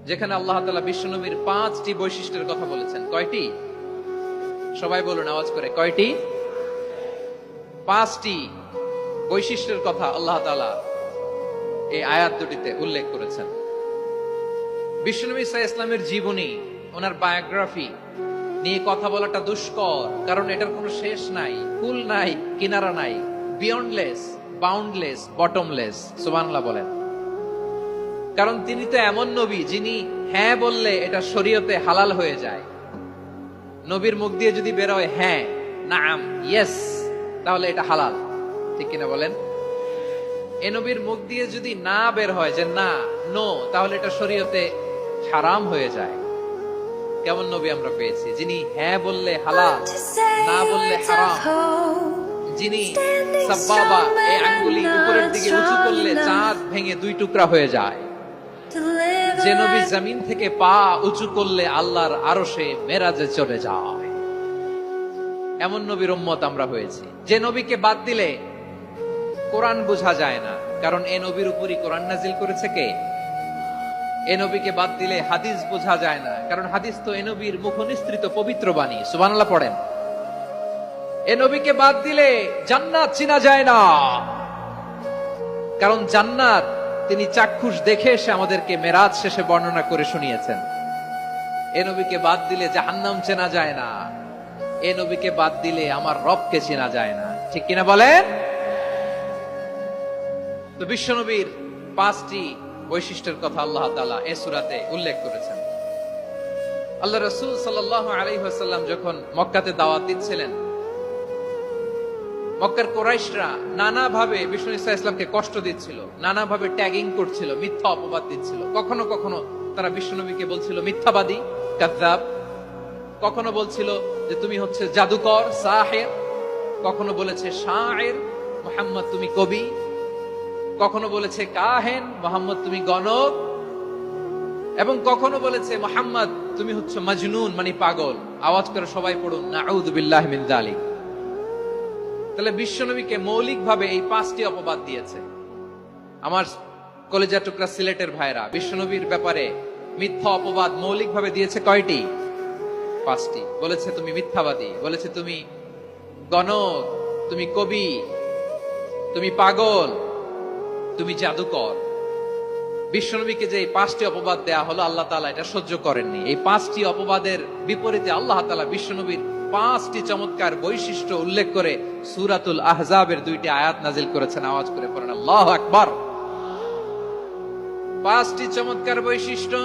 যেখানে আল্লাহ তাআলা বিশ্বনবীর 5টি বৈশিষ্ট্যের কথা বলেছেন। কয়টি? সবাই বলুন আওয়াজ করে, কয়টি? 5টি বৈশিষ্ট্যের কথা আল্লাহ তাআলা এই আয়াত দুটিতে উল্লেখ করেছেন। বিশ্বনবী সাল্লাল্লাহু আলাইহি ওয়াসাল্লামের জীবনী, ওনার বায়োগ্রাফি নিয়ে কথা বলাটা দুষ্কর, কারণ এটার কোনো শেষ নাই, কুল নাই, কিনারা নাই, বিয়ন্ডলেস, বাউন্ডলেস, বটমলেস। সুবহানাল্লাহ বলেন। কারণ তিনি তো এমন নবী যিনি হ্যাঁ বললে এটা শরীয়তে হালাল হয়ে যায়। নবীর মুখ দিয়ে যদি বের হয় হ্যাঁ, নাম, ইয়েস, তাহলে এটা হালাল। ঠিক কিনা বলেন? এ নবীর মুখ দিয়ে যদি না বের হয় যে না, নো, তাহলে এটা শরীয়তে হারাম হয়ে যায়। কেমন নবী আমরা পেয়েছি, যিনি হ্যাঁ বললে হালাল, না বললে হারাম, যিনি সাব্বাবা, এই আঙ্গুলি উপরের দিকে উঁচু করলে চাঁদ ভেঙে 2 টুকরা হয়ে যায়, যে নবী জমিন থেকে পা উঁচু করলে আল্লাহর আরশে মেরাজে চলে যায়। এমন নবীর উম্মত আমরা হয়েছি। যে নবীকে বাদ দিলে কোরআন বোঝা যায় না, কারণ এ নবীর উপরই কোরআন নাজিল করেছে কে? এ নবীকে বাদ দিলে হাদিস বোঝা যায় না, কারণ হাদিস তো এ নবীর মুখনিসৃত পবিত্র বাণী। সুবহানাল্লাহ পড়েন। এ নবীকে বাদ দিলে জান্নাত চিনা যায় না, কারণ জান্নাত তিনি চাক্ষুষ দেখে এসে আমাদেরকে মেরাজ শেষে বর্ণনা করে শুনিয়েছেন। এ নবীকে বাদ দিলে জাহান্নাম চেনা যায় না, এ নবীকে বাদ দিলে আমার রবকে চেনা যায় না। ঠিক কিনা বলেন? তো বিশ্বনবীর 5টি বৈশিষ্ট্যের কথা আল্লাহ তাআলা এই সূরাতে উল্লেখ করেছেন। আল্লাহ রাসূল সাল্লাল্লাহু আলাইহি ওয়াসাল্লাম যখন মক্কাতে দাওয়াত দিচ্ছিলেন, মক্কার কুরাইশরা নানাভাবে বিশ্বনবী সাল্লাল্লাহু আলাইহি ওয়াসাল্লামকে কষ্ট দিচ্ছিল, নানাভাবে ট্যাগিং করছিল, মিথ্যা অপবাদ দিচ্ছিল। কখনো কখনো তারা বিশ্বনবীকে বলছিল মিথ্যাবাদী, কাযযাব। কখনো বলছিল যে তুমি হচ্ছে জাদুকর, সাহির। কখনো বলেছে শায়ের, মুহাম্মদ তুমি কবি। কখনো বলেছে কাহেন, মুহাম্মদ তুমি গণক। এবং কখনো বলেছে মুহাম্মদ তুমি হচ্ছে মাজনুন, মানে পাগল। আওয়াজ করে সবাই পড়ুন, নাউযু বিল্লাহি মিন যালিক। তাহলে বিশ্বনবীকে মৌলিকভাবে এই 5টি অপবাদ দিয়েছে। আমার কলেজা টুকরা সিলেটের ভাইরা, বিশ্বনবীর ব্যাপারে মিথ্যা অপবাদ মৌলিকভাবে দিয়েছে কয়টি? 5টি। বলেছে তুমি মিথ্যাবাদী, বলেছে তুমি গণক, তুমি কবি, তুমি পাগল, তুমি জাদুকর। বিশ্বনবীকে যে এই 5টি অপবাদ দেয়া হলো, আল্লাহ তাআলা এটা সহ্য করেননি। এই 5টি অপবাদের বিপরীতে আল্লাহ তাআলা বিশ্বনবীর 5টি চমৎকার বৈশিষ্ট্য উল্লেখ করে সূরাতুল আহজাবের 2টি আয়াত নাজিল করেছেন। আওয়াজ করে পড়েন আল্লাহু আকবার। 5টি চমৎকার বৈশিষ্ট্য।